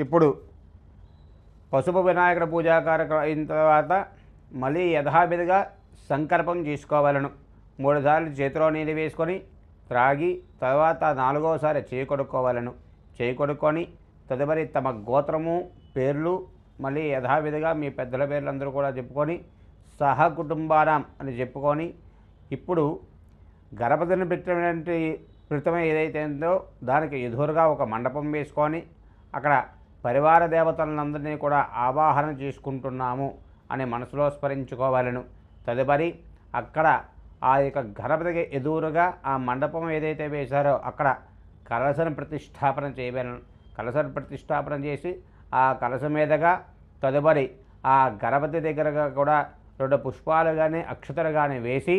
ఇప్పుడు పసుపు వినాయకుడి పూజా కార్యక్రమం అయిన తర్వాత మళ్ళీ యథావిధిగా సంకల్పం చేసుకోవాలను. 3 సార్లు చేతిలో నీళ్ళు వేసుకొని త్రాగి తర్వాత 4వసారి చేయి కొడుక్కోవాలను. చేయి కొడుక్కొని తదుపరి తమ గోత్రము పేర్లు మళ్ళీ యథావిధిగా మీ పెద్దల పేర్లు అందరూ కూడా చెప్పుకొని సహకుటుంబానం అని చెప్పుకొని ఇప్పుడు గణపతిని పెట్టినటువంటి ప్రతిమ ఏదైతే ఉందో దానికి ఎదురుగా ఒక మండపం వేసుకొని అక్కడ పరివార దేవతలందరినీ కూడా ఆవాహన చేసుకుంటున్నాము అని మనసులో స్మరించుకోవాలను. తదుపరి అక్కడ ఆ యొక్క గణపతికి ఎదురుగా ఆ మండపం ఏదైతే వేశారో అక్కడ కలశను ప్రతిష్టాపన చేయవలను. కలశను ప్రతిష్టాపన చేసి ఆ కలశ మీదగా తదుపరి ఆ గణపతి దగ్గరగా కూడా 2 పుష్పాలు కానీ అక్షతలు కానీ వేసి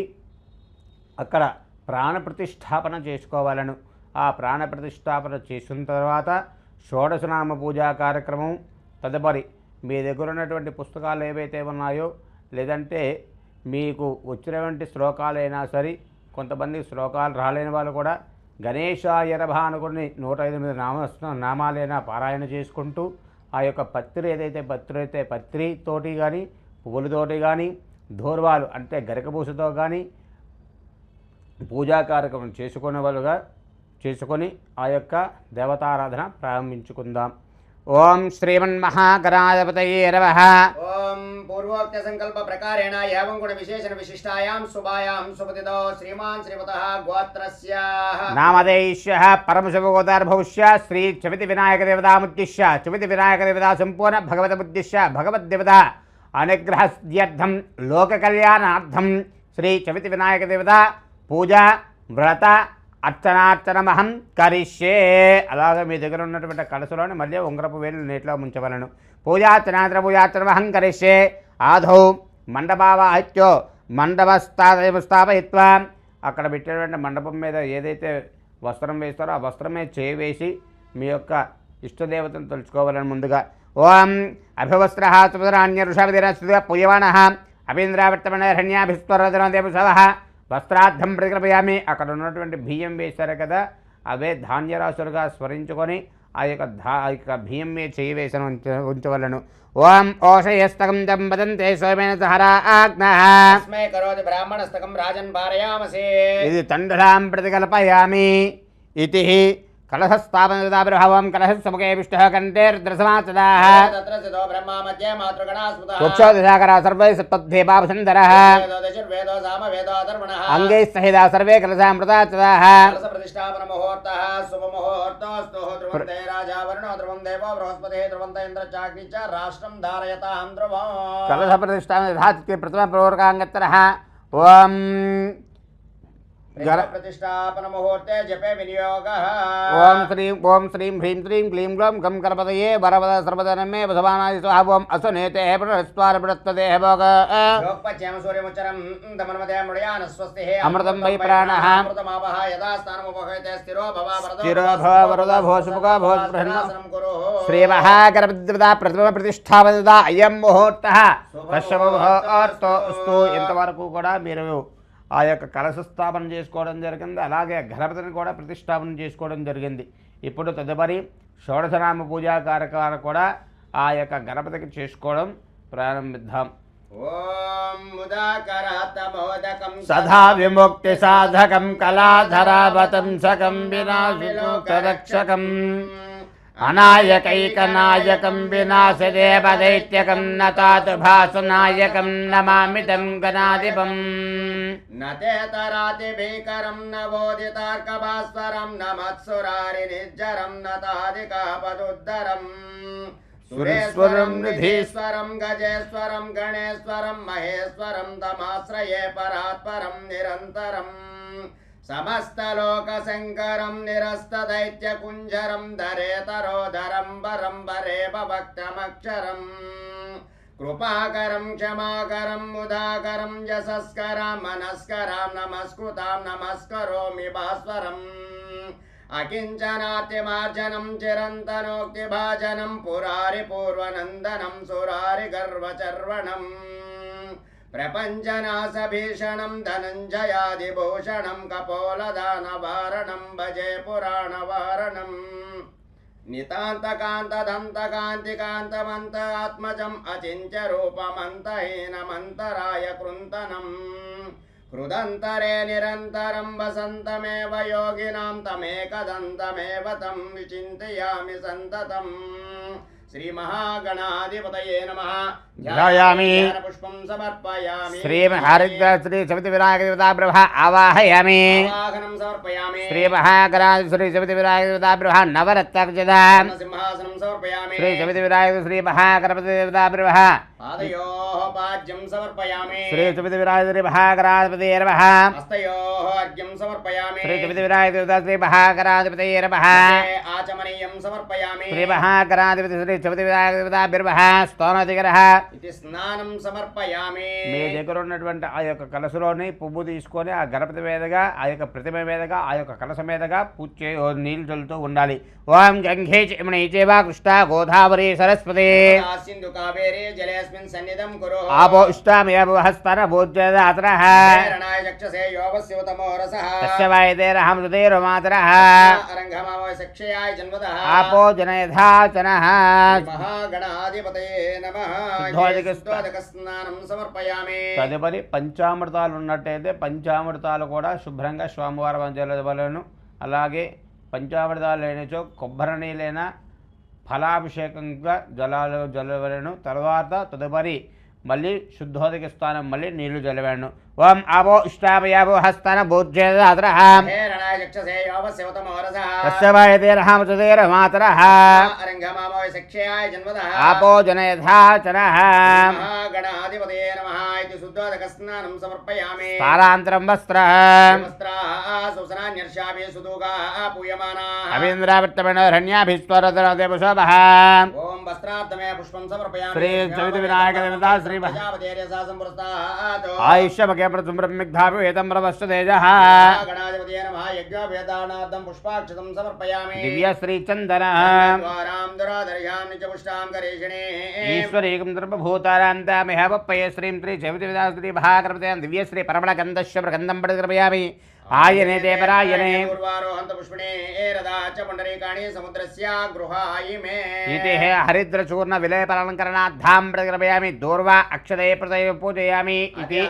అక్కడ ప్రాణప్రతిష్టాపన చేసుకోవాలను. ఆ ప్రాణప్రతిష్టాపన చేసిన తర్వాత షోడశనామ పూజా కార్యక్రమం తదుపరి మీ దగ్గర ఉన్నటువంటి పుస్తకాలు ఏవైతే ఉన్నాయో లేదంటే మీకు వచ్చినటువంటి శ్లోకాలైనా సరే కొంతమంది శ్లోకాలు రాలేని వాళ్ళు కూడా గణేశాయ నమః అనుకుని 108 నామాలైనా పారాయణ చేసుకుంటూ ఆ యొక్క పత్రి ఏదైతే పత్రితోటి కానీ పువ్వులతోటి కానీ దూర్వాలు అంటే గరికపూసతో కానీ పూజా కార్యక్రమం చేసుకొని ఆ యొక్క దేవతారాధన ప్రారంభించుకుందాం. ఓం శ్రీమన్మహాగణాధిపతయే నమః. ఓం పూర్వోక్త సంకల్ప ప్రకారేణ ఏవం గుణ విశేషణ విశిష్టాయాం శుభాయాం శుభతిదో శ్రీమాన్ శ్రీమతః గోత్రస్య నామధేయస్య పరమశుభగోదార్భవస్య శ్రీ చవితి వినాయక దేవతాముద్దిశ్య చవితి వినాయక దేవతా సంపూర్ణ భగవతముద్దిశ్య భగవద్దేవత అనుగ్రహస్యర్థం లోక కళ్యాణార్థం శ్రీ చవితి వినాయక దేవత పూజ వ్రత అర్చనార్చనమహం కరిష్యే. అలాగే మీ దగ్గర ఉన్నటువంటి కలశలోని మళ్ళీ ఉంగరపు వేలు నీటిలో ముంచవలను. పూజార్చనార్చనమహం కరిష్యే. ఆధౌ మండపావాహిత్యో మండపస్థాపయిత్వా అక్కడ పెట్టినటువంటి మండపం మీద ఏదైతే వస్త్రం వేస్తారో ఆ వస్త్రం మీద చేయి వేసి మీ యొక్క ఇష్టదేవతను తలుచుకోవాలని ముందుగా ఓం అభివస్త్ర సుభద్రాన్య ఋషావిధిరస్తుగా పూయవాణ అభీంద్రావర్తమణరణ్యాభిస్వరదేవ వస్త్రార్థం ప్రతికృపయామి. అక్కడ ఉన్నటువంటి బియ్యం వేశారు కదా అవే ధాన్యరాశులుగా స్మరించుకొని ఆ యొక్క బియ్యం మీద చేయి వేసిన ఉంచవలను. ఓం ఓషయస్తకం తం వదంతే సోమేన సహరా ఆజ్ఞః తస్మై కరోతి బ్రాహ్మణస్తకం రాజన్ పారయామసే. ఇది తండలాం ప్రతికల్పయామి ఇతి కలశస్థాపనృభావం కలశముఖే విష్ణుః కంఠేర్ద్రసమాసదాః తత్ర స్థితో బ్రహ్మా మధ్యే మాతృగణా స్మృతః వృక్షోదశాకరా సర్వై సప్తద్వీపాభసంధరః వేదో సామ వేదో అధర్వణః అంగైః సహితా సర్వే కలశామృతాచదాః కలశ ప్రతిష్టాపన ముహూర్తః శుభ ముహూర్తోస్తు. ధ్రువంతే రాజా వరుణో ధ్రువం దేవో బృహస్పతిః ధ్రువంత ఇంద్ర చాగ్ని చ రాష్ట్రం ధారయతాం ధ్రువం. కలశ ప్రతిష్టాపన యథాతిథ్య ప్రథమ ప్రవర్గాంగత్తరః. ఓం ప్రతిష్టాపన ముహూర్తే జపే వినియోగః. ఓం శ్రీం హ్రీం శ్రీం క్లీం గ్లౌం గం గణపతయే వరవద సర్వదనమే వసవానాది స్వాహా. ఓం అసనేతే పునఃస్వారపడత్తదేహ భోగ యోగపచ్చేమ సూర్యముచ్చరం దమనమదే మృడయాన స్వస్తిః అమృతం వై ప్రాణః అమృతమావహ యదా స్థానముపహైతే స్థిరో భవ వరదో భవ సుముఖో భవ ప్రహ్లాసనం కురు. శ్రీ మహాగణపతిదేవతా ప్రథమ ప్రతిష్టాపన అయం ముహూర్తః శుభముహూర్తోస్తు. ఇంతవరకు కూడా మీరు ఆ యొక్క కలశ స్థాపన చేసుకోవడం జరిగింది. అలాగే గణపతిని కూడా ప్రతిష్టాపన చేసుకోవడం జరిగింది. ఇప్పుడు తదుపరి షోడశనామ పూజా కార్యక్రమాలు కూడా ఆ యొక్క గణపతికి చేసుకోవడం ప్రారంభిద్దాం. ఓం ముదాకరతమోదకం సదా విముక్తి సాధకం కళాధరావతంసకం వినాశిలోకరక్షకం అనాయకైకనాయకం వినాశదేవదైత్యకం నతాతు భాసనాయకం నమామి తం గణాధిపం. నతేతరాతి భీకరం నవోదితార్కభాస్వరం నమత్సురారి నిర్జరం నతాదికాపదుద్దరం సురేశ్వరం నిధీశ్వరం గజేశ్వరం గణేశ్వరం మహేశ్వరం తమాశ్రయే పరాత్పరం నిరంతరం సమస్తలోకశంకరం నిరస్తదైత్యకుంజరం ధరేతరోధరం వరం వరే భక్తమక్షరం కృపాకరం క్షమాకరం ముదాకరం యశస్కరం మనస్కరం నమస్కృతాం నమస్కరోమి భాస్వరం అకించనాత్యమార్జనం చిరంతనోక్తిభాజనం పురారి పూర్వనందనం సురారి గర్వచర్వణం ప్రపంచనాశభీషణం ధనంజయాదిభూషణం కపోలదానవారణం భజే పురాణవారణం నితాంతకాంతదంతకాంతికాంతమంత ఆత్మజం అచించ రూపమంతహీనమంతరాయ కృంతనం హృదంతరే నిరంతరం వసంతమేవ యోగినాం తమేకదంతమేవ తం విచింతయామి సంతతం. శ్రీ మహాగణాధిపతయే నమః. ధ్యాయామి. పుష్పం సమర్పయామి. శ్రీ హరిద్ర శ్రీ సవితి వినాయక దేవతా బ్రహ్మ ఆవాహయామి. ఆవాహనం సమర్పయామి. శ్రీ మహాగణాధి శ్రీ సవితి వినాయక దేవతా బ్రహ్మ నవరత్నక్షద. సింహాసనం సమర్పయామి. శ్రీ సవితి వినాయక శ్రీ మహాగణపతి దేవతా బ్రహ్మ. పాదయోః పాద్యం సమర్పయామి. శ్రీ సవితి వినాయక శ్రీ మహాగణాధిపతి నమః. హస్తయోః అర్ఘ్యం సమర్పయామి. శ్రీ సవితి వినాయక దేవతా శ్రీ మహాగణాధిపతి నమః. ఆచమనీయం సమర్పయామి. శ్రీ మహాగణాధిపతి శ్రీ సవితి వినాయక దేవతా బ్రహ్మ స్తోనదిగరః. ఇది స్నానం సమర్పయామి. మీ దగ్గర ఉన్నటువంటి ఆ యొక్క కలశలోని పువ్వు తీసుకొని ఆ గణపతి మీదగా ఆ యొక్క ప్రతిమ మీదగా ఆ యొక్క కలశ మీదగా పూజ నీళ్లు చల్లుతూ ఉండాలి. ఓం గంగే చమణి చేవ కృష్ణ గోదావరి సరస్వతి సింధు కావేరీ జలేస్మిన్ సన్నిధం కురు. ఆపో ఇష్టామేవ హస్తన భూజ్యదాతరః. రణాయ చక్షసే యోవస్యవతమో రసః. తస్య వాయుదేరహం సుధీరమాతరః. అరంగమావయ సక్షయాయ జన్మదః. ఆపో జనయథాచనః. మహాగణాధిపతయే నమః. శుద్ధోదక స్నానం సమర్పయామి. తదుపరి పంచామృతాలు ఉన్నట్టయితే పంచామృతాలు కూడా శుభ్రంగా స్వామివారం జలవలను. అలాగే పంచామృతాలు లేనిచో కొబ్బరి నీళ్ళైనా ఫలాభిషేకంగా జలాలు జలవలను. తర్వాత తదుపరి మళ్ళీ శుద్ధోదక స్థానం మళ్ళీ నీళ్లు జలవాను. ఓం ఆపో ఇష్టామయాపో హస్తన భూజ్యదాతరః. రణాయ చక్షసే యోవస్యవతమో రసః. తస్య వాయుదేరహం సుధీరమాతరః. అరంగమావయ సక్షయాయ జన్మదః. ఆపో జనయథాచనః. మహాగణాధిపతయే నమః. ఇది శుద్ధోదక స్నానం సమర్పయామి. తారాంతరం వస్త్రః. వస్త్రాః సుసనాన్యర్షాభి సుదూగాః పూయమానాః. అవింద్రావిత్తమనోరణ్యాభిస్వరదేవశోభః. ఓం వస్త్రార్థమే పుష్పం సమర్పయామి. శ్రీ చవితి వినాయక దేవతా శ్రీ ప్రజాపతేర్యసా సంపురస్తాః. ఆయుష్యమకే ప్రతిమ్రమిగ్ధాపి ఏతం ప్రవశ్చ తేజః. గణాధిపతయే నమః. యజ్ఞోపేతానార్థం పుష్పాక్షతం సమర్పయామి. దివ్య శ్రీ చందన ద్వారాం దురాదర్యాం నిజపుష్టాం కరేషిణే. ఈశ్వరీకం సర్వభూతానాంతమిహ పప్పయ శ్రీం శ్రీ చవితి వినా శ్రీ మహాకృపతే దివ్య శ్రీ పరమళ గంధశ్వ ప్రగంధం ప్రతికృపయామి. ఆయనే దేవరాయనే పూర్వారోహంత పుష్పిణే రదా చ పుండరీకాణి సముద్రస్య గృహాయిమే. इति हरिद्रचूर्ण विलेपलंकरणाद्धां प्रतिकृपयामि. दूर्वा अक्षते प्रदय पूजयामि इति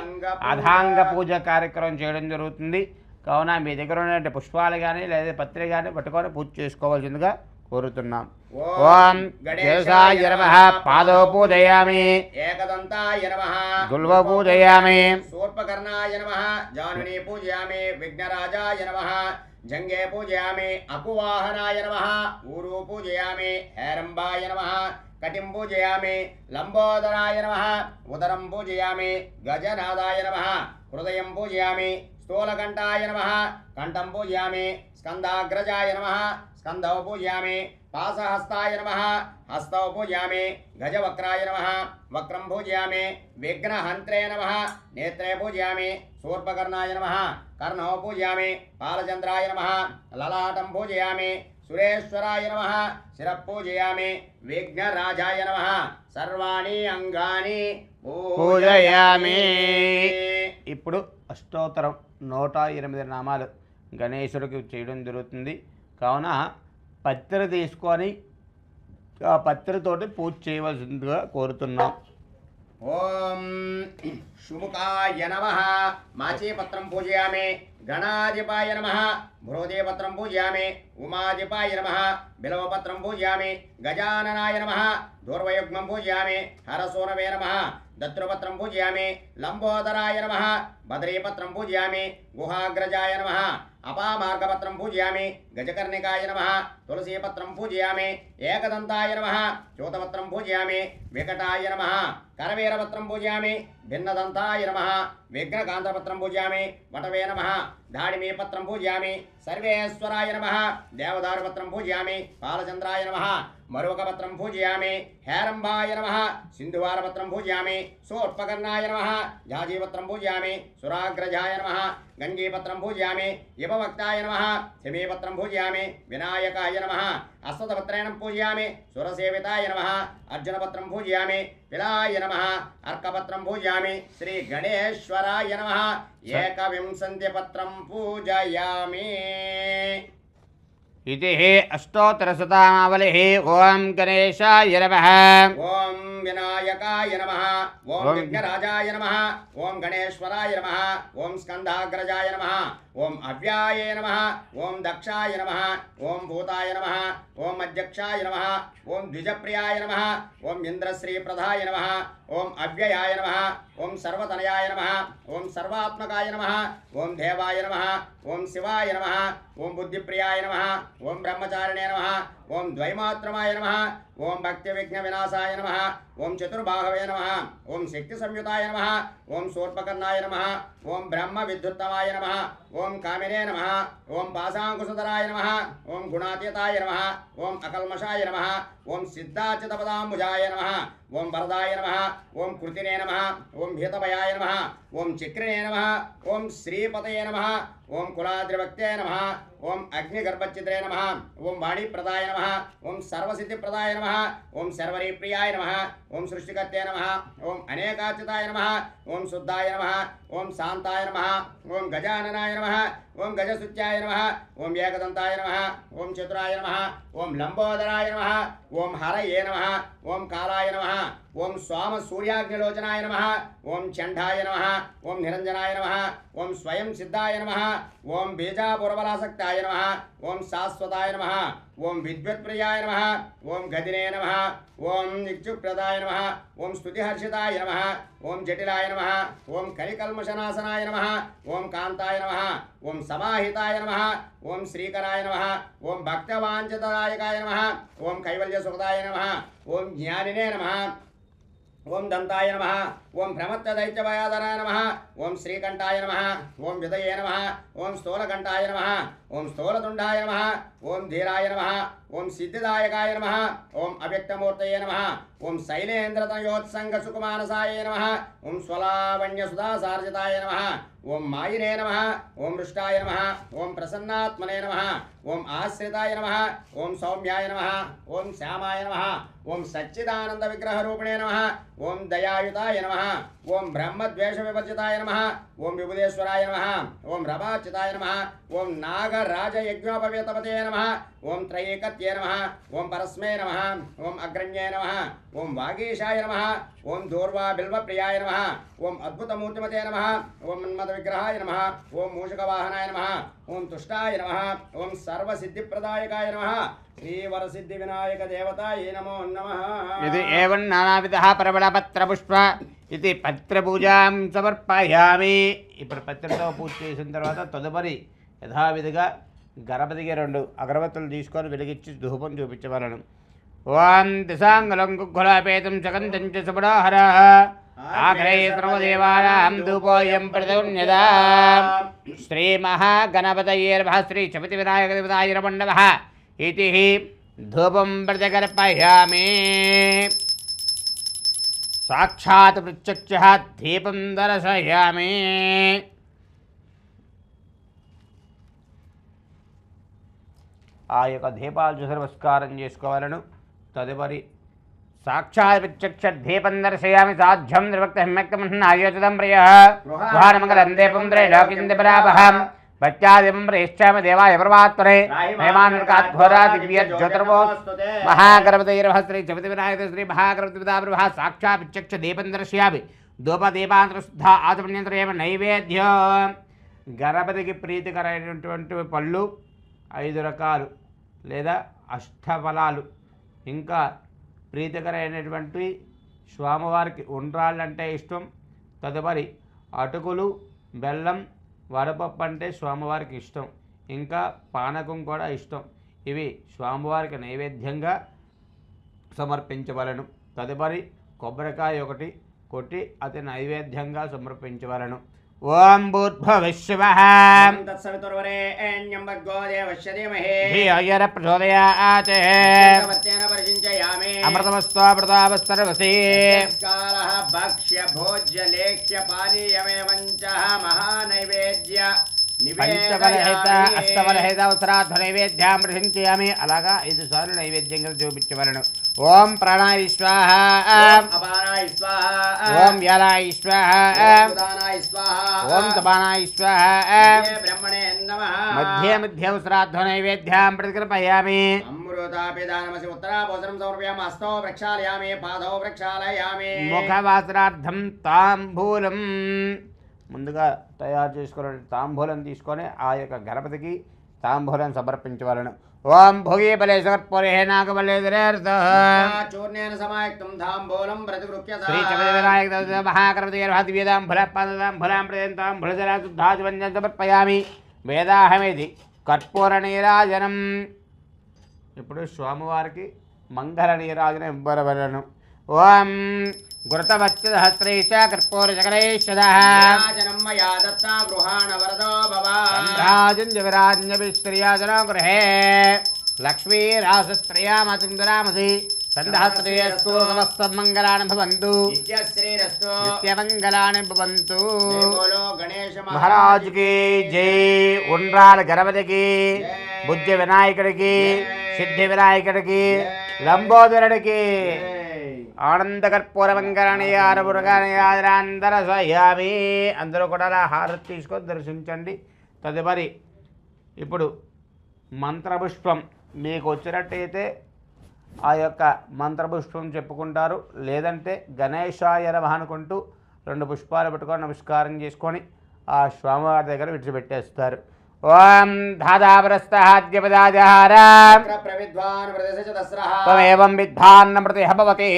అధాంగ పూజ కార్యక్రమం చేయడం జరుగుతుంది. కావున మీ దగ్గర ఉన్నటువంటి పుష్పాలు కానీ లేదా పత్రి కానీ పట్టుకొని పూజ చేసుకోవాల్సిందిగా కోరుతున్నాం. ఓం గణేశాయ నమః. పాదో పూజయామి. ఏకదంతాయ నమః. గుల్వ పూజయామి. శూర్పకర్ణాయ నమః. జానుని పూజయామి. విఘ్నరాజాయ నమః. జంగే పూజయామి. అకువాహనాయ నమః. ఊరు పూజయామి. హేరంబాయ నమః. కటిం పూజయామి. లంబోదరాయ నమః. ఉదరం పూజయామి. గజనాదాయ నమః. హృదయం పూజయామి. స్థూలకంఠాయ నమః. కంఠం పూజయామి. స్కందాగ్రజాయ నమః. స్కంధౌ పూజయామి. పాసహస్తాయ నమః. హస్తౌ పూజయామి. గజవక్రాయ నమః. వక్రం పూజయామి. విఘ్నహంత్రే నమః. నేత్రే పూజయామి. శూర్పకర్ణాయ నమః. కర్ణౌ పూజయామి. బాలచంద్రాయ నమః. లలాటం పూజయామి. సురేశ్వరాయ నమః. శిరః పూజయామి. విఘ్నరాజాయ నమః. సర్వాణి అంగాని పూజయామి. ఇప్పుడు అష్టోత్తరం 108 నామాలు గణేశుడికి చేయడం జరుగుతుంది. కావున పత్రి తీసుకొని ఆ పత్రితోటి పూజ చేయవలసిందిగా కోరుతున్నాం. ఓం శుముఖాయ నమః. మాచీపత్రం పూజయామి. గణాధిపాయ నమః. బృహదేపత్రం పూజయామి. ఉమాధిపాయ నమః. బిలవపత్రం పూజయామి. గజాననాయ నమః. దూర్వయుగ్మం పూజయామి. హరసూనవే నమః. దత్రుపత్రం పూజయామి. లంబోదరాయ నమః. బద్రీపత్రం పూజయామి. గుహాగ్రజాయ నమః. అపామార్గపత్రం పూజయామి. గజకర్ణికాయ నమః. తులసీపత్రం పూజయామి. ఏకదంతాయ నమః. చ్యూతపత్రం పూజయామి. వికటాయ నమః. కరవీరపత్రం పూజయామి. భిన్నదంతాయ నమః. విఘ్నకాంతపత్రం పూజయామి. వటవే నమః. దాడిమీపత్రం పూజయామి. సర్వేశ్వరాయ నమః. దేవదారుపత్రం పూజయామి. బాలచంద్రాయ నమః. మరువకపత్రం పూజయామి. హేరంబాయ నమః. సింధువారపత్రం పూజయామి. శూర్పకర్ణాయ నమః. జాజీపత్రం పూజయామి. సురాగ్రజాయ నమః. గంగీపత్రం పూజయామి. యుపవక్తాయ నమః. శమీపత్రం పూజయామి. వినాయకాయ నమః. అశ్వతపత్రేణ పూజయామి. సురసేవితాయ నమః. అర్జునపత్రం పూజయామి. విలాయ నమః. అర్కపత్రం పూజయామి. శ్రీ గణేశ్వరాయ నమః. ఏకవింశతి పత్రం పూజయామి. इति अष्टोत्तरशतामावलिः ओम गणेशाय नमः ओम विनायकाय नमः ओम विघ्नराजाय नमः ओम गणेश्वराय नमः ओम स्कंदाग्रजाय नमः ओम अव्याय नमः ओम दक्षाय नमः ओम भूताय नमः ओम अध्यक्षाय नमः ओम द्विजप्रियाय नमः ओम इंद्रश्रीप्रदाय नमः ओम अव्ययाय नमः ओम सर्वतनयाय नमः ओम सर्वात्मकाय नमः ओम देवाय नमः ओम शिवाय नमः ओम बुद्धिप्रियाय नमः ओम ब्रह्मचारिणे नमः ओम द्वैमात्रमाय नमः ओम भक्ति विघ्न विनाशाय नमः ओम चतुर्बाहवे नमः ओम शक्ति संयुताय नमः ओम शूर्पकर्णाय नमः ओम ब्रह्म विद्युत्तमाय नमः ओम कामिने नमः ओम पाशांकुशधराय नमः ओम गुणातीताय नमः ओम अकल्मषाय नमः ओम सिद्धाचितपदाम्बुजाय नमः ओम वरदाय नमः ओम कृतिने नमः ओम भीतभयाय नमः ओम चिक्रिणे नमः ओम श्रीपतये नमः ओम कुलाद्रिभक्ते नमः ओम अग्निगर्भचित्रे नमः ओम वाणीप्रदाय नमः ओम सर्वसिद्धिप्रदाय नमः ओम सर्वरीप्रियाय नमः ओम सृष्टिकर्ते नमः ओम अनेकाचिताय नमः ओम शुद्धाय नमः ओम शांताय नमः ओम गजाननाय नमः ओम गजसुत्याय नमः ओम एकदंताय नमः ओम चतुराय नमः ओम लंबोदराय नमः ओम हरये नमः ओम कालाय नमः ओम स्वाम सूर्याग्निलोचनाय नमः ओम चंडाय नमः ओम निरंजनाय नमः ओम स्वयं सिद्धाय नमः ओम बीजापुरबलासक्ताय नमः ओम शाश्वताय नमः ओम विद्युत्प्रियाय नमः ओम गदिने नमः ओम इक्षुप्रदाय नमः ओम स्तुतिहर्षिताय नमः ओम जटिलाय नमः ओम कलिकल्मषनाशनाय नमः ओम कांताय नमः ओम समाहिताय नमः ओम श्रीकराय नमः ओम भक्तवांछितदायकाय नमः ओम कैवल्यसुखदाय नमः ओम ज्ञानिने नमः ओम दंताय नमः ओम भ्रमत्तदैत्यभयाधराय नमः ओम श्रीकंठाय नमः ओम विदये नमः ओम स्थूलकंठाय नमः ओम स्थूलतुंडाय नमः ओम धीराय नमः ओम सिद्धिदायकाय नमः ओम अव्यक्तमूर्तये नमः ओम शैलेन्द्रतयोत्संगसुकुमानसाय नमः ओम स्वलावण्यसुधासार्जिताय नमः ओम मायिने नमः ओम रुष्टाय नमः ओम प्रसन्नात्मने नमः ओम आश्रिताय नमः ओम सौम्याय नमः ओम श्यामाय नमः ओम सच्चिदानंद विग्रह रूपिणे नमः ओम दयायुताय नमः ओम ब्रह्मद्वेष विवर्जिताय नमः ओम विबुधेश्वराय नमः ओम रवाचिताय नमः ओम नागराज यज्ञोपवेतपते नमः ओम त्रयेकत्ये नमः ओम परस्मै नमः ओम अग्रण्ये नमः ओम वागीशाय नमः ओम दूर्वा बिल्वप्रियाय नमः ओम अद्भुतमूर्तिमते नमः ओम मन्मथविग्रहाय नमः ओम मूषकवाहनाय नमः ओम तुष्टाय नमः ओम सर्वसिद्धिप्रदायकाय नमः श्रीवरसिद्धिविनायक देवताय नमो नमः। यदि एवं नानाविधः प्रबलपत्रपुष्प ఇది పత్రపూజాం సమర్పయామి. ఇప్పుడు పత్రితో పూజ చేసిన తర్వాత తదుపరి యథావిధిగా గణపతికి 2 అగరబత్తులు తీసుకొని వెలిగించి ధూపం చూపించవలను. ఓం దిశాంగలం కుక్కులాపేతం చకంతం చ సుబడాహర ఆగ్రహే సర్వదేవానాం ధూపోయం ప్రతిన్యదా. శ్రీ మహాగణపతయే నమః. శ్రీ చపతి వినాయక దేవతాయ నమః. ఇతి ధూపం ప్రతికర్పయామి. సాక్షాత్ ప్రత్యక్ష దీపం దర్శయామి. ఆ యొక్క దీపాలు చూసి నమస్కారం చేసుకోవాలను. తదుపరి సాక్షాత్ ప్రత్యక్ష దీపం దర్శయామి. సాధ్యం నిర్వక్త హిమ్యక్తమన్నాయోచితం ప్రియ భానమంగళం దీపం త్రైలోక్యందిపరాపహం భక్త్యాదిపం ప్రేష్యామి దేవాయ పరమాత్మనే మహిమానుర్గాద్ఘోరా దివ్య జ్యోతిర్వో మహాగణపతైర్నమః. శ్రీ చపతి వినాయక శ్రీ మహాగణపతి పితామృహ సాక్షాత్ ప్రత్యక్ష దీపం దర్శయామి. ధూపదీపాంతరశుద్ధ ఆచమన్యంతరేమ నైవేద్యం. గణపతికి ప్రీతికరమైనటువంటి పళ్ళు 5 రకాలు లేదా అష్టఫలాలు, ఇంకా ప్రీతికరమైనటువంటి స్వామివారికి ఉండ్రాళ్ళు అంటే ఇష్టం. తదుపరి అటుకులు, బెల్లం, వడపప్పు అంటే స్వామివారికి ఇష్టం. ఇంకా పానకం కూడా ఇష్టం. ఇవి స్వామివారికి నైవేద్యంగా సమర్పించవలను. తదుపరి కొబ్బరికాయ 1 కొట్టి అతి నైవేద్యంగా సమర్పించవలను. ఓం భూర్భువః తత్సవితుర్వరేణ్యం భర్గో దేవస్య ధీమహి ధియో యః ప్రచోదయాత్. అమృతమస్వామృతావస్తరవసి భక్ష్య భోజ్య లేఖ్య పానీయమేవంచ మహానైవేద్య అష్టవరహిత నైవేద్యం ప్రశంచయామి. అలాగా 5 సార్లు నైవేద్యంగా చూపించవలను. ఓం ప్రాణాయ స్వాహ, అపానాయ స్వాహ, ఓం వ్యానాయ స్వాహ, ఉదానాయ స్వాహ, ఓం తపానాయ స్వాహ, బ్రహ్మణే నమః. नमः मध्ये मध्ये श्राद्धो नैवेद्यां प्रतिकृपयामि अमृतापिदानमसि उत्तराभोजनं समर्पयामि हस्तौ प्रक्षालयामि पादौ प्रक्षालयामि ముఖవాసనార్థం తాంబూలం ముందుగా తయారు చేసుకున్న తాంబూలం తీసుకొని ఆ యొక్క గణపతికి తాంబూలం సమర్పించవలను ఓం భోగి బలే సర్పరే నాగబలే చూర్ణేన సమాయుక్తం తాంబూలం ప్రతిగృహ్య శ్రీ చమది వినాయక మహాగణపతి దివ్యదాం ఫలపాదాం ఫలాం ప్రయంతాం ఫలజరాజుద్ధాజవంజం సమర్పయామి వేదాహమేది కర్పూర నీరాజనం. ఇప్పుడు స్వామివారికి మంగళ నీరాజనం ఇవ్వవలను. ఓం గురుతవచ్చహస్రే చ కర్పూర జగరేశదః మయా దత్తా గృహాణ వరదో భవ సంధ్రాజంజవిరాజ్ఞవిస్త్రియాజన గృహే లక్ష్మీరాసస్త్రయామసుందరామసి సంధ్రాశ్రేయస్సు సమస్తమంగళాని భవంతు నిత్యశ్రీరస్తు నిత్యమంగళాని భవంతు. బోలో గణేశ మహారాజుకి జై. ఉండ్రాల గణపతికి, బుద్ధ వినాయకుడికి, సిద్ధి వినాయకుడికి, లంబోదరుడికి ఆనంద కర్పూర మంగళానియారపురగానియాదరాంతర స్వయామి. అందరూ కూడా అలా హారతి తీసుకొని దర్శించండి. తదుపరి ఇప్పుడు మంత్రపుష్పం మీకు వచ్చినట్టయితే ఆ యొక్క మంత్రపుష్పం చెప్పుకుంటారు, లేదంటే గణేశాయ నమః అనుకుంటూ 2 పుష్పాలు పెట్టుకొని నమస్కారం చేసుకొని ఆ స్వామివారి దగ్గర విడిచిపెట్టేస్తారు. ఓం ధాదావరస్తహాద్యపదాజహార ప్రవిద్వాన్ ప్రదేశ దస్రః త్వమేవం విద్ధాన్నమృతిః భవతి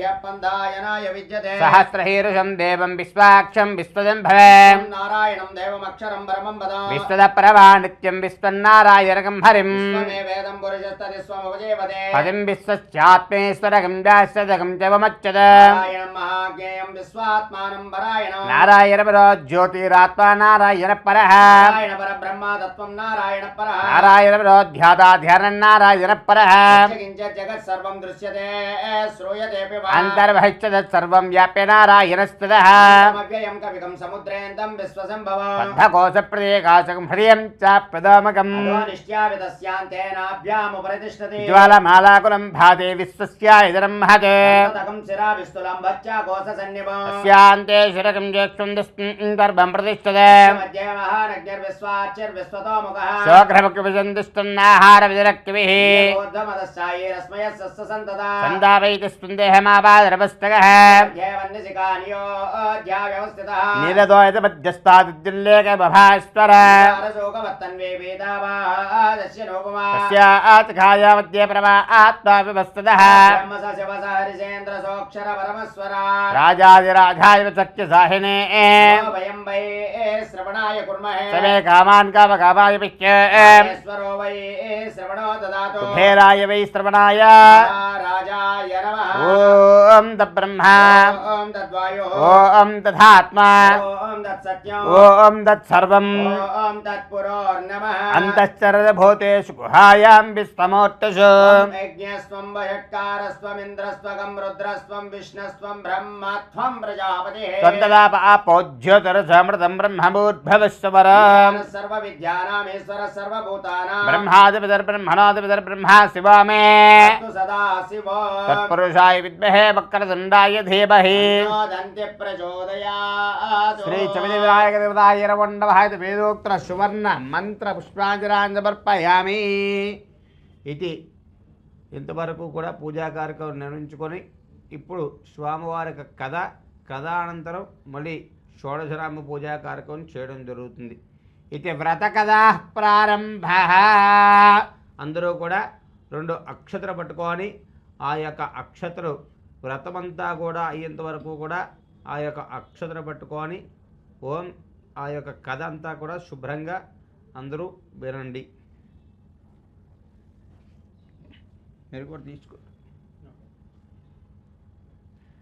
యప్పందాయనాయ విద్యతే సహస్రహీరుషం దేవం విశ్వాక్షం విశ్వదం భవేం నారాయణం దేవమక్షరం పరమం వదామి విశ్వద పరమా నిత్యం విశ్వన్నారాయణకం హరిం స్వమే వేదం పురుషస్తది స్వమవజేవదే పదిం విశ్వస్యాత్మేశ్వరకం జాస్యదకం చవమచ్చద నారాయణం మహాజ్ఞేయం విశ్వాత్మానం పరాయణం నారాయణ పరో జ్యోతిరాత్మా నారాయణ పరః నారాయణ పరబ్రహ్మ తత్వం నారాయణ పరః నారాయణ పరో ధ్యాతా ధ్యానం నారాయణ పరః కించిత్ జగత్ సర్వం దృశ్యతే శ్రూయతే అంతర్బహిశ్చ తత్సర్వం వ్యాప్య నారాయణస్తదః అవ్యయం కవికం సముద్రేంతం విశ్వసంభవం బద్ధకోశ ప్రదేకాశకం హృదయం చాప్యదామకం నిశ్చావితస్యాంతేనాభ్యాముపరితిష్ఠతి జ్వాలమాలాకులం భాతే విశ్వస్యాయిదరం మహతే తకం శిరావిస్తులం భచ్చా కోశసన్నిభం స్యాంతే శిరకం జ్యేష్ఠం దర్భం ప్రతిష్ఠతే మధ్యే మహానగ్నిర్విశ్వాచ్యర్విశ్వతోముఖః శోఘ్రముఖ్యవిజంతిష్టన్నాహార విజరక్తిభిః ఊర్ధ్వమదశ్చాయైరస్మయः సస్తసంతదా సందావైతి స్పుందేహమాపాదరవస్తగః ధ్యేవన్నిశిఖానియో ధ్యావ్యవస్థితः నీలదోయత మధ్యస్థాదుద్యుల్లేఖ బభాస్వర శోకవత్తన్వే వేదావాదస్య నోపమా తస్యాత్ఖాయా మధ్యే ప్రవా ఆత్మావివస్తదః బ్రహ్మస శివస హరిసేంద్ర సోక్షర పరమస్వరా రాజాదిరాజాయ సత్యసాహినే వయం వై శ్రవణాయ కుర్మహే సమే కామాన్ కామకామాయ పిచ్ఛ ఈశ్వరో వై శ్రవణో దదాతు కుబేరాయ వై శ్రవణాయ రాజాయ నమః ఓం తబ్రహ్మా ఓం తద్వాయో ఓం తథాత్మా ఓం తత్సత్యం ఓం తత్సర్వం ఓం తత్పురోర్నమః అంతశ్చరద భూతేషు గుహాయాం విశ్వమోర్తషు యజ్ఞస్వం వషట్కారస్వమింద్రస్వగం రుద్రస్వం విష్ణస్వం బ్రహ్మత్వం ప్రజాపతిః స్వంతదాప ఆపోజ్యోతిరసమృతం బ్రహ్మభూద్భవస్వరం సర్వ విద్యానామేశ్వర సర్వభూతానాం బ్రహ్మాదిపితర్బ్రహ్మణోదిపితర్బ్రహ్మ శివా మే సదా శివో తత్పురుషాయ విద్మహే వక్రతుండాయ ధీమహి దంతి ప్రచోదయాత్ శ్రీ చమిది వినాయక దేవతాయ రవండవహాయ వేదోక్త సువర్ణ మంత్ర పుష్పాంజలాన్ని సమర్పయామి. ఇది ఇంతవరకు కూడా పూజా కార్యక్రమం నిర్వహించుకొని ఇప్పుడు స్వామివారి కథ అనంతరం మళ్ళీ షోడశరామ పూజా కార్యక్రమం చేయడం జరుగుతుంది. ఇది వ్రత కథా ప్రారంభ. అందరూ కూడా 2 అక్షతలు పట్టుకొని ఆ యొక్క అక్షతలు వ్రతమంతా కూడా అయ్యేంత వరకు కూడా ఆ యొక్క అక్షతలు పట్టుకొని ఓం ఆ యొక్క కథ అంతా కూడా శుభ్రంగా అందరూ వినండి. మీరు కూడా తీసుకో.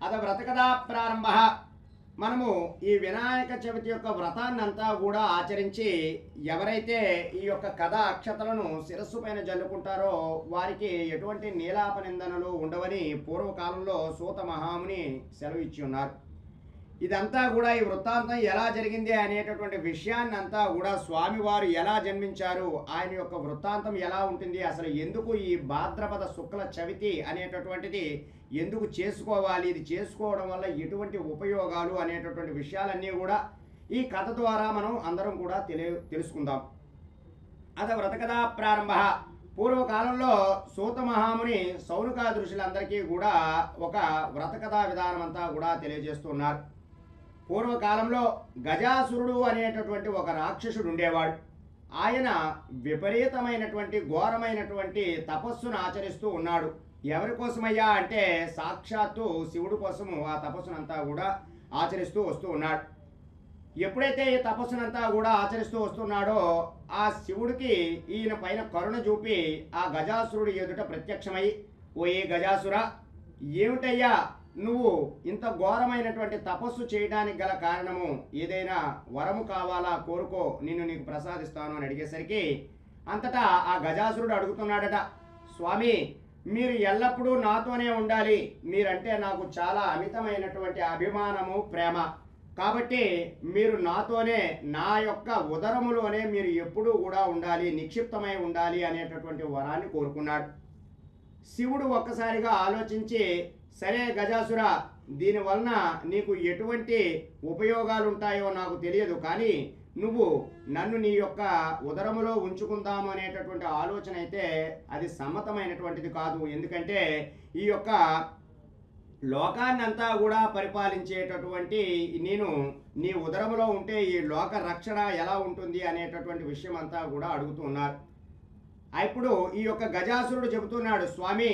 అద వ్రతకథా ప్రారంభ. మనము ఈ వినాయక చవితి యొక్క వ్రతాన్నంతా కూడా ఆచరించి ఎవరైతే ఈ యొక్క కథ అక్షతలను శిరస్సు పైన జల్లుకుంటారో వారికి ఎటువంటి నీలాప నిందనలు ఉండవని పూర్వకాలంలో సూత మహాముని సెలవు ఇచ్చి ఉన్నారు. ఇదంతా కూడా ఈ వృత్తాంతం ఎలా జరిగింది అనేటటువంటి విషయాన్ని అంతా కూడా స్వామివారు ఎలా జన్మించారు, ఆయన యొక్క వృత్తాంతం ఎలా ఉంటుంది, అసలు ఎందుకు ఈ భాద్రపద శుక్ల చవితి అనేటటువంటిది ఎందుకు చేసుకోవాలి, ఇది చేసుకోవడం వల్ల ఎటువంటి ఉపయోగాలు అనేటటువంటి విషయాలన్నీ కూడా ఈ కథ ద్వారా మనం అందరం కూడా తెలుసుకుందాం. అత వ్రతకథా ప్రారంభ. పూర్వకాలంలో సూత మహాముని సౌనకా ఋషులందరికీ కూడా ఒక వ్రతకథా విధానం అంతా కూడా తెలియజేస్తున్నారు. పూర్వకాలంలో గజాసురుడు అనేటటువంటి ఒక రాక్షసుడు ఉండేవాడు. ఆయన విపరీతమైనటువంటి ఘోరమైనటువంటి తపస్సును ఆచరిస్తూ ఉన్నాడు. ఎవరి కోసమయ్యా అంటే సాక్షాత్తు శివుడు కోసము ఆ తపస్సునంతా కూడా ఆచరిస్తూ వస్తూ ఉన్నాడు. ఎప్పుడైతే ఈ తపస్సునంతా కూడా ఆచరిస్తూ వస్తున్నాడో ఆ శివుడికి ఈయన పైన కరుణ చూపి ఆ గజాసురుడి ఎదుట ప్రత్యక్షమై, ఓ ఏ గజాసుర, ఏమిటయ్యా నువ్వు ఇంత ఘోరమైనటువంటి తపస్సు చేయడానికి గల కారణము, ఏదైనా వరము కావాలా కోరుకో, నిన్ను నీకు ప్రసాదిస్తాను అని అడిగేసరికి అంతటా ఆ గజాసురుడు అడుగుతున్నాడట, స్వామి మీరు ఎల్లప్పుడూ నాతోనే ఉండాలి, మీరంటే నాకు చాలా అమితమైనటువంటి అభిమానము ప్రేమ, కాబట్టి మీరు నాతోనే నా యొక్క ఉదరములోనే మీరు ఎప్పుడూ కూడా ఉండాలి, నిక్షిప్తమై ఉండాలి అనేటటువంటి వరాన్ని కోరుకున్నాడు. శివుడు ఒక్కసారిగా ఆలోచించి, సరే గజాసుర, దీనివలన నీకు ఎటువంటి ఉపయోగాలు ఉంటాయో నాకు తెలియదు, కానీ నువ్వు నన్ను నీ యొక్క ఉదరములో ఉంచుకుందాము అనేటటువంటి ఆలోచన అయితే అది సమ్మతమైనటువంటిది కాదు. ఎందుకంటే ఈ యొక్క లోకాన్నంతా కూడా పరిపాలించేటటువంటి నేను నీ ఉదరములో ఉంటే ఈ లోక రక్షణ ఎలా ఉంటుంది అనేటటువంటి విషయం అంతా కూడా అడుగుతూ ఉన్నారు. ఇప్పుడు ఈ యొక్క గజాసురుడు చెబుతున్నాడు, స్వామి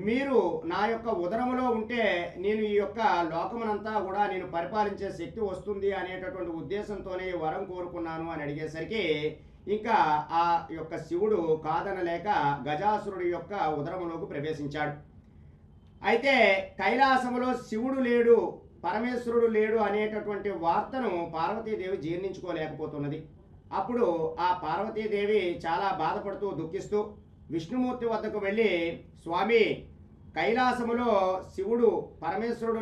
మీరు నా యొక్క ఉదరములో ఉంటే నేను ఈ యొక్క లోకమునంతా కూడా నేను పరిపాలించే శక్తి వస్తుంది అనేటటువంటి ఉద్దేశంతోనే ఈ వరం కోరుకున్నాను అని అడిగేసరికి ఇంకా ఆ యొక్క శివుడు కాదనలేక గజాసురుడి యొక్క ఉదరములోకి ప్రవేశించాడు. అయితే కైలాసములో శివుడు లేడు, పరమేశ్వరుడు లేడు అనేటటువంటి వార్తను పార్వతీదేవి జీర్ణించుకోలేకపోతున్నది. అప్పుడు ఆ పార్వతీదేవి చాలా బాధపడుతూ దుఃఖిస్తూ విష్ణుమూర్తి వద్దకు వెళ్ళి, స్వామి కైలాసములో శివుడు పరమేశ్వరుడు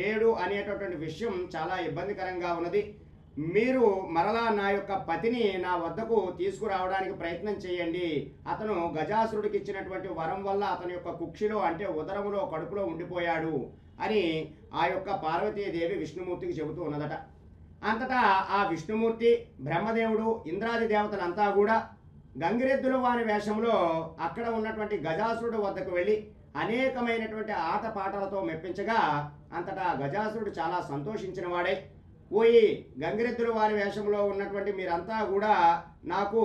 లేడు అనేటటువంటి విషయం చాలా ఇబ్బందికరంగా ఉన్నది, మీరు మరలా నా యొక్క పతిని నా వద్దకు తీసుకురావడానికి ప్రయత్నం చేయండి, అతను గజాసురుడికి ఇచ్చినటువంటి వరం వల్ల అతని యొక్క కుక్షిలో అంటే ఉదరములో కడుపులో ఉండిపోయాడు అని ఆ యొక్క పార్వతీదేవి విష్ణుమూర్తికి చెబుతూ ఉన్నదట. అంతటా ఆ విష్ణుమూర్తి, బ్రహ్మదేవుడు, ఇంద్రాది దేవతలంతా కూడా గంగిరెద్దుల వారి వేషంలో అక్కడ ఉన్నటువంటి గజాసురుడు వద్దకు వెళ్ళి అనేకమైనటువంటి ఆటపాటలతో మెప్పించగా అంతటా గజాసురుడు చాలా సంతోషించిన వాడే, ఓయి గంగిరెద్దుల వారి వేషంలో ఉన్నటువంటి మీరంతా కూడా నాకు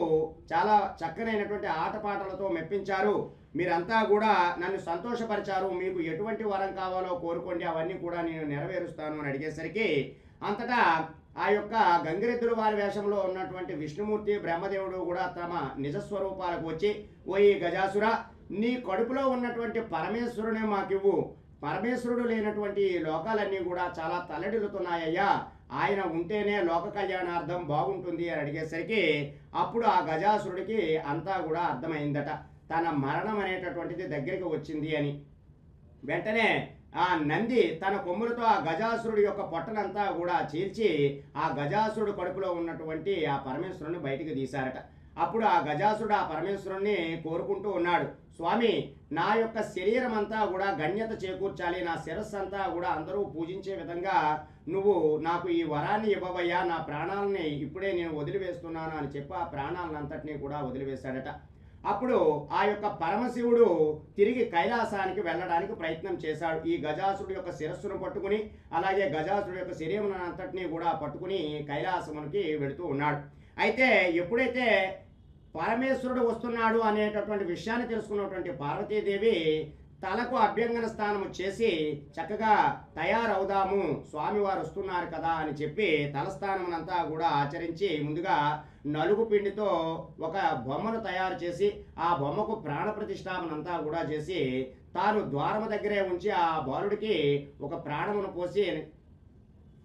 చాలా చక్కనైనటువంటి ఆటపాటలతో మెప్పించారు, మీరంతా కూడా నన్ను సంతోషపరిచారు, మీకు ఎటువంటి వరం కావాలో కోరుకోండి, అవన్నీ కూడా నేను నెరవేరుస్తాను అని అడిగేసరికి అంతటా ఆ యొక్క గంగిరెద్దుల వారి వేషంలో ఉన్నటువంటి విష్ణుమూర్తి, బ్రహ్మదేవుడు కూడా తమ నిజస్వరూపాలకు వచ్చి, ఓయి గజాసుర, నీ కడుపులో ఉన్నటువంటి పరమేశ్వరునే మాకివ్వు, పరమేశ్వరుడు లేనటువంటి ఈ లోకాలన్నీ కూడా చాలా తల్లడిల్లుతున్నాయ్యా, ఆయన ఉంటేనే లోక కళ్యాణార్థం బాగుంటుంది అని అడిగేసరికి అప్పుడు ఆ గజాసురుడికి అంతా కూడా అర్థమైందట, తన మరణం అనేటటువంటిది దగ్గరికి వచ్చింది అని. వెంటనే ఆ నంది తన కొమ్ములతో ఆ గజాసురుడి యొక్క పొట్టనంతా కూడా చీల్చి ఆ గజాసురుడు కడుపులో ఉన్నటువంటి ఆ పరమేశ్వరుని బయటికి తీశారట. అప్పుడు ఆ గజాసురుడు ఆ పరమేశ్వరుణ్ణి కోరుకుంటూ ఉన్నాడు, స్వామి నా యొక్క శరీరం అంతా కూడా గణ్యత చేకూర్చాలి, నా శిరస్సు అంతా కూడా అందరూ పూజించే విధంగా నువ్వు నాకు ఈ వరాన్ని ఇవ్వవయ్యా, నా ప్రాణాలని ఇప్పుడే నేను వదిలివేస్తున్నాను అని చెప్పి ఆ ప్రాణాలనంతటినీ కూడా వదిలివేశాడట. అప్పుడు ఆ యొక్క పరమశివుడు తిరిగి కైలాసానికి వెళ్ళడానికి ప్రయత్నం చేశాడు. ఈ గజాసురుడు యొక్క శిరస్సును పట్టుకుని అలాగే గజాసురుడు యొక్క శరీరం అంతటినీ కూడా పట్టుకుని కైలాసమునికి వెళుతూ ఉన్నాడు. అయితే ఎప్పుడైతే పరమేశ్వరుడు వస్తున్నాడు అనేటటువంటి విషయాన్ని తెలుసుకున్నటువంటి పార్వతీదేవి తలకు అభ్యంగన స్నానము చేసి చక్కగా తయారవుదాము, స్వామివారు వస్తున్నారు కదా అని చెప్పి తలస్నానమునంతా కూడా ఆచరించి ముందుగా నలుగు పిండితో ఒక బొమ్మను తయారు చేసి ఆ బొమ్మకు ప్రాణ ప్రతిష్టాపనంతా కూడా చేసి తాను ద్వారము దగ్గరే ఉంచి ఆ బాలుడికి ఒక ప్రాణమును పోసి,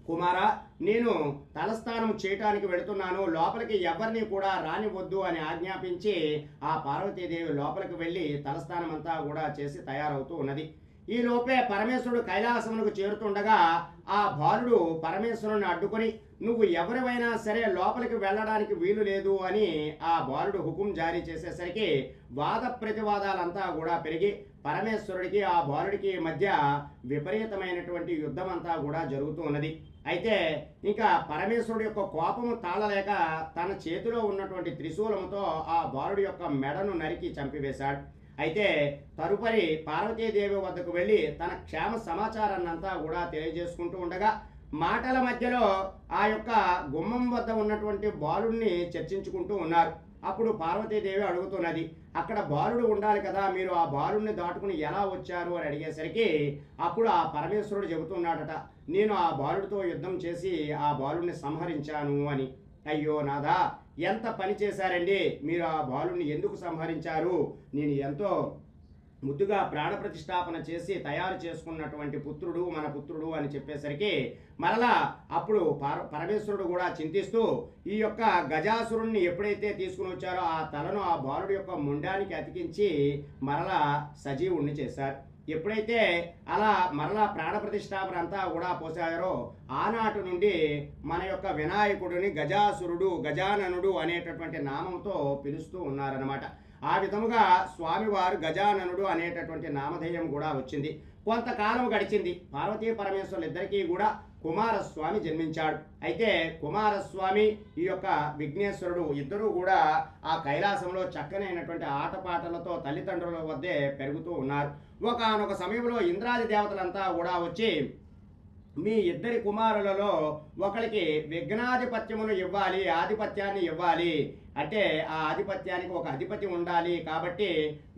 కుమారా నేను తలస్నానం చేయటానికి వెళుతున్నాను, లోపలికి ఎవరిని కూడా రానివద్దు అని ఆజ్ఞాపించి ఆ పార్వతీదేవి లోపలికి వెళ్ళి తలస్నానం అంతా కూడా చేసి తయారవుతూ ఉన్నది. ఈ లోపే పరమేశ్వరుడు కైలాసమునకు చేరుతుండగా ఆ బాలుడు పరమేశ్వరుని అడ్డుకొని నువ్వు ఎవరివైనా సరే లోపలికి వెళ్ళడానికి వీలు లేదు అని ఆ బాలుడు హుకుం జారీ చేసేసరికి వాద ప్రతివాదాలంతా కూడా పెరిగి పరమేశ్వరుడికి ఆ బాలుడికి మధ్య విపరీతమైనటువంటి యుద్ధం అంతా కూడా జరుగుతూ ఉన్నది. అయితే ఇంకా పరమేశ్వరుడు యొక్క కోపము తాళలేక తన చేతిలో ఉన్నటువంటి త్రిశూలముతో ఆ బాలుడి యొక్క మెడను నరికి చంపివేశాడు. అయితే తదుపరి పార్వతీదేవి వద్దకు వెళ్ళి తన క్షేమ సమాచారాన్ని అంతా కూడా తెలియజేసుకుంటూ ఉండగా మాటల మధ్యలో ఆ యొక్క గుమ్మం వద్ద ఉన్నటువంటి బాలుడిని చర్చించుకుంటూ ఉన్నారు. అప్పుడు పార్వతీదేవి అడుగుతున్నది, అక్కడ బాలుడు ఉండాలి కదా, మీరు ఆ బాలుడిని దాటుకుని ఎలా వచ్చారు అని అడిగేసరికి అప్పుడు ఆ పరమేశ్వరుడు చెబుతున్నాడట, నేను ఆ బాలుడితో యుద్ధం చేసి ఆ బాలుడిని సంహరించాను అని. అయ్యో నాదా, ఎంత పని చేశారండి, మీరు ఆ బాలుడిని ఎందుకు సంహరించారు? నేను ఎంతో ముద్దుగా ప్రాణ ప్రతిష్టాపన చేసి తయారు చేసుకున్నటువంటి పుత్రుడు మన పుత్రుడు అని చెప్పేసరికి మరలా అప్పుడు పరమేశ్వరుడు కూడా చింతిస్తూ ఈ యొక్క గజాసురుణ్ణి ఎప్పుడైతే తీసుకుని వచ్చారో ఆ తలను ఆ బాలుడి యొక్క ముండానికి అతికించి మరలా సజీవుణ్ణి చేశారు. ఎప్పుడైతే అలా మరలా ప్రాణ ప్రతిష్టాపన అంతా కూడా పోసారో ఆనాటి నుండి మన యొక్క వినాయకుడిని గజాసురుడు గజాననుడు అనేటటువంటి నామంతో పిలుస్తూ ఉన్నారన్నమాట. ఆ విధముగా స్వామివారు గజాననుడు అనేటటువంటి నామధేయం కూడా వచ్చింది. కొంతకాలం గడిచింది. పార్వతీ పరమేశ్వరులు ఇద్దరికీ కూడా కుమారస్వామి జన్మించాడు. అయితే కుమారస్వామి ఈ యొక్క విఘ్నేశ్వరుడు ఇద్దరూ కూడా ఆ కైలాసంలో చక్కనైనటువంటి ఆటపాటలతో తల్లిదండ్రుల వద్దే పెరుగుతూ ఉన్నారు. ఒకానొక సమయంలో ఇంద్రాది దేవతలంతా కూడా వచ్చి మీ ఇద్దరి కుమారులలో ఒకరికి విఘ్నాధిపత్యమును ఇవ్వాలి, ఆధిపత్యాన్ని ఇవ్వాలి, అంటే ఆ ఆధిపత్యానికి ఒక అధిపతి ఉండాలి, కాబట్టి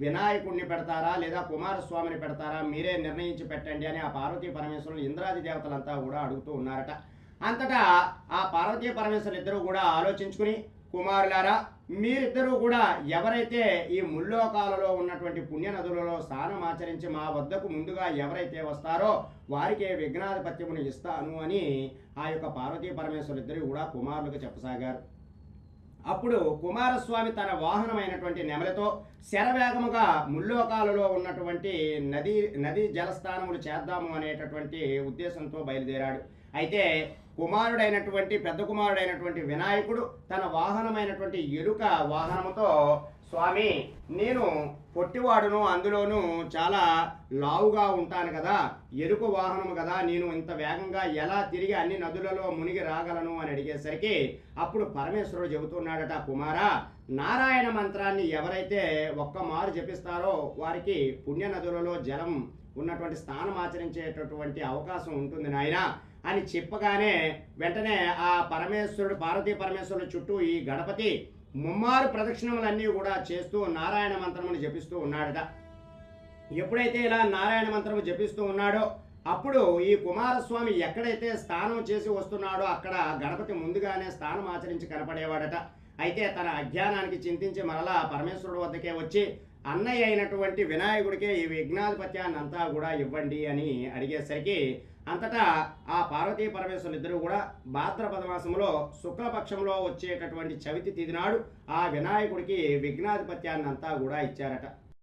వినాయకుడిని పెడతారా లేదా కుమారస్వామిని పెడతారా మీరే నిర్ణయించి పెట్టండి అని ఆ పార్వతీ పరమేశ్వరులు ఇంద్రాది దేవతలంతా కూడా అడుగుతూ ఉన్నారట. అంతటా ఆ పార్వతీ పరమేశ్వరులు ఇద్దరు కూడా ఆలోచించుకుని, కుమారులారా మీరిద్దరూ కూడా ఎవరైతే ఈ ముల్లోకాలలో ఉన్నటువంటి పుణ్య నదులలో స్నానం ఆచరించి మా వద్దకు ముందుగా ఎవరైతే వస్తారో వారికే విఘ్నాధిపత్యమును ఇస్తాను అని ఆ యొక్క పార్వతీ పరమేశ్వరులు ఇద్దరు కూడా కుమారులకు చెప్పసాగారు. అప్పుడు కుమారస్వామి తన వాహనమైనటువంటి నెమలితో శరవేగముగా ముల్లోకాలలో ఉన్నటువంటి నదీ జలస్థానములు చేద్దాము అనేటటువంటి ఉద్దేశంతో బయలుదేరాడు. అయితే పెద్ద కుమారుడైనటువంటి వినాయకుడు తన వాహనమైనటువంటి ఎలుక వాహనముతో, స్వామి నేను పొట్టివాడును, అందులోనూ చాలా లావుగా ఉంటాను కదా, ఎలుక వాహనము కదా, నేను ఇంత వేగంగా ఎలా తిరిగి అన్ని నదులలో మునిగి రాగలను అని అడిగేసరికి అప్పుడు పరమేశ్వరుడు చెబుతున్నాడట, కుమారా నారాయణ మంత్రాన్ని ఎవరైతే ఒక్క మారు జపిస్తారో వారికి పుణ్య నదులలో జలం ఉన్నటువంటి స్నానం ఆచరించేటటువంటి అవకాశం ఉంటుంది నాయన అని చెప్పగానే వెంటనే ఆ పరమేశ్వరుడు పార్వతీ పరమేశ్వరుడు చుట్టూ ఈ గణపతి ముమ్మారు ప్రదక్షిణములన్నీ కూడా చేస్తూ నారాయణ మంత్రమును జపిస్తూ ఉన్నాడట. ఎప్పుడైతే ఇలా నారాయణ మంత్రము జపిస్తూ ఉన్నాడో అప్పుడు ఈ కుమారస్వామి ఎక్కడైతే స్నానం చేసి వస్తున్నాడో అక్కడ గణపతి ముందుగానే స్నానం ఆచరించి కనపడేవాడట. అయితే తన అజ్ఞానానికి చింతించి మరలా పరమేశ్వరుడు వద్దకే వచ్చి అన్నయ్య అయినటువంటి వినాయకుడికే ఈ విఘ్నాధిపత్యాన్ని అంతా కూడా ఇవ్వండి అని అడిగేసరికి అంతటా ఆ పార్వతీ పరమేశ్వరులు ఇద్దరు కూడా భాద్రపద మాసంలో శుక్లపక్షంలో వచ్చేటటువంటి చవితి తిథి నాడు ఆ వినాయకుడికి విఘ్నాధిపత్యాన్ని అంతా కూడా ఇచ్చారట.